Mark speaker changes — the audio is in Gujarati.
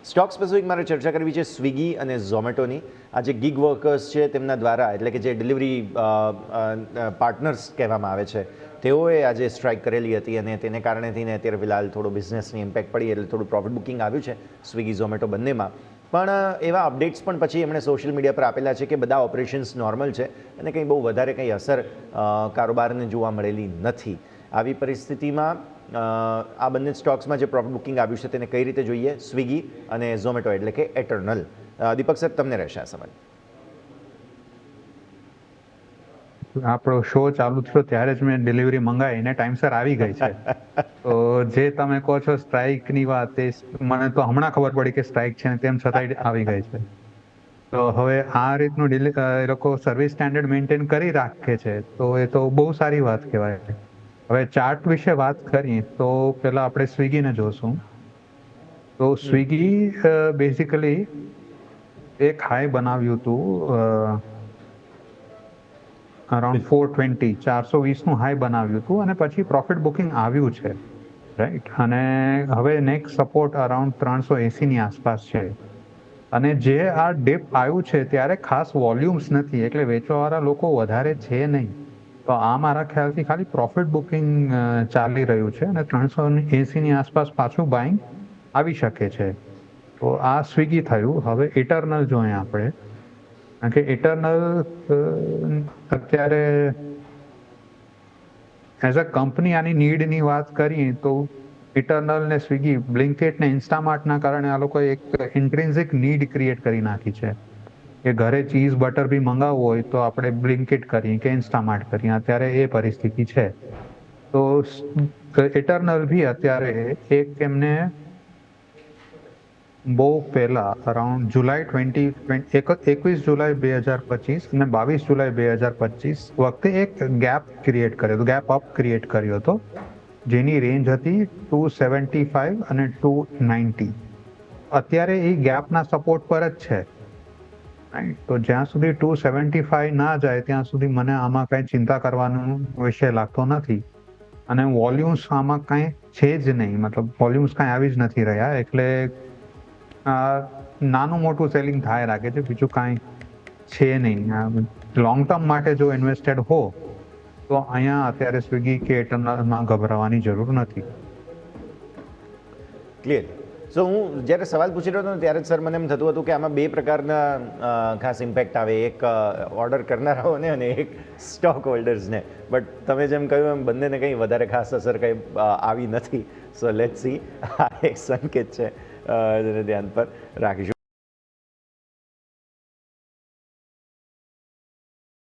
Speaker 1: સ્ટોક સ્પેસિફિક મારે ચર્ચા કરવી છે સ્વિગી અને ઝોમેટોની. આ જે ગિગ વર્કર્સ છે તેમના દ્વારા, એટલે કે જે ડિલિવરી પાર્ટનર્સ કહેવામાં આવે છે, તેઓએ આજે સ્ટ્રાઇક કરેલી હતી અને તેને કારણે થઈને અત્યારે ફિલહાલ થોડો બિઝનેસની ઇમ્પેક્ટ પડી, એટલે થોડું પ્રોફિટ બુકિંગ આવ્યું છે સ્વિગી ઝોમેટો બંનેમાં. પણ એવા અપડેટ્સ પણ પછી એમણે સોશિયલ મીડિયા પર આપેલા છે કે બધા ઓપરેશન્સ નોર્મલ છે અને કંઈ બહુ વધારે કંઈ અસર કારોબારને જોવા મળેલી નથી. આવી પરિસ્થિતિમાં આ બંને સ્ટોક્સમાં જે પ્રોફિટ બુકિંગ આવ્યું છે તેને કઈ રીતે જોઈએ, સ્વિગી અને ઝોમેટો એટલે કે એટર્નલ? દીપક સર, તમને રહેશે આ સવાલ.
Speaker 2: આપણો શો ચાલુ થયો ત્યારે જ મેં ડિલિવરી મંગાવીને ટાઈમસર આવી ગઈ છે. તો જે તમે કહો છો સ્ટ્રાઇકની વાત, એ મને તો હમણાં ખબર પડી કે સ્ટ્રાઇક છે, તેમ છતાંય આવી ગઈ છે. તો હવે આ રીતનું એ લોકો સર્વિસ સ્ટેન્ડર્ડ મેન્ટેન કરી રાખે છે, તો એ તો બહુ સારી વાત કહેવાય. હવે ચાર્ટ વિશે વાત કરીએ તો પેલા આપણે સ્વિગીને જોશું. તો સ્વિગી બેઝિકલી એક હાઈ બનાવ્યું હતું, અરાઉન્ડ 420, 420નું હાઈ બનાવ્યું હતું અને પછી પ્રોફિટ બુકિંગ આવ્યું છે, રાઈટ. અને હવે નેક્સ્ટ સપોર્ટ અરાઉન્ડ 380ની આસપાસ છે. અને જે આ ડિપ આવ્યું છે ત્યારે ખાસ વોલ્યુમ્સ નથી, એટલે વેચવાવાળા લોકો વધારે છે નહીં. તો આ મારા ખ્યાલથી ખાલી પ્રોફિટ બુકિંગ ચાલી રહ્યું છે અને 380ની આસપાસ પાછું બાઇંગ આવી શકે છે. તો આ સ્વિગી થયું. હવે ઇટરનલ જોઈએ આપણે, કારણ કે ઇટરનલ અત્યારે એઝ અ કંપની આની નીડની વાત કરીએ તો ઇટરનલ ને સ્વિગી, બ્લિંકિટ ને ઇન્સ્ટામાર્ટના કારણે આ લોકોએ એક ઇન્ટ્રિન્સિક નીડ ક્રિએટ કરી નાખી છે કે ઘરે ચીઝ બટર બી મંગાવવું હોય તો આપણે બ્લિંકિટ કરીએ કે ઇન્સ્ટામાર્ટ કરીએ. અત્યારે એ પરિસ્થિતિ છે. તો ઇટરનલ બી અત્યારે એક એમને બહુ પહેલા અરાઉન્ડ જુલાઈ 21 જુલાઈ 2025 અને 22 જુલાઈ 2025 વખતે એક ગેપ ક્રિએટ કર્યો હતો, ગેપ અપ ક્રિએટ કર્યો હતો, જેની રેન્જ હતી 275 અને 290. અત્યારે એ ગેપના સપોર્ટ પર જ છે, રાઈટ. તો જ્યાં સુધી 275 ના જાય ત્યાં સુધી મને આમાં કાંઈ ચિંતા કરવાનો વિષય લાગતો નથી. અને વોલ્યુમ્સ આમાં કાંઈ છે જ નહીં, મતલબ વોલ્યુમ્સ કાંઈ આવી જ નથી રહ્યા, એટલે નાનું મોટું સેલિંગ થાય રાખે છે, બીજું કાંઈ છે નહીં. લોંગ ટર્મ માટે જો ઇન્વેસ્ટેડ હો તો અહીંયા અત્યારે સ્વિગી કે ઇટરનલમાં ગભરાવાની જરૂર નથી.
Speaker 1: ક્લિયર. સો હું જ્યારે સવાલ પૂછી રહ્યો હતો ત્યારે જ સર મને એમ થતું હતું કે આમાં બે પ્રકારના ખાસ ઇમ્પેક્ટ આવે, એક ઓર્ડર કરનારાઓને અને એક સ્ટોક હોલ્ડર્સને. બટ તમે જેમ કહ્યું એમ બંનેને કંઈ વધારે ખાસ અસર કંઈ આવી નથી. So let's see. આ એક સંકેત છે જેને ધ્યાન પર રાખીશું.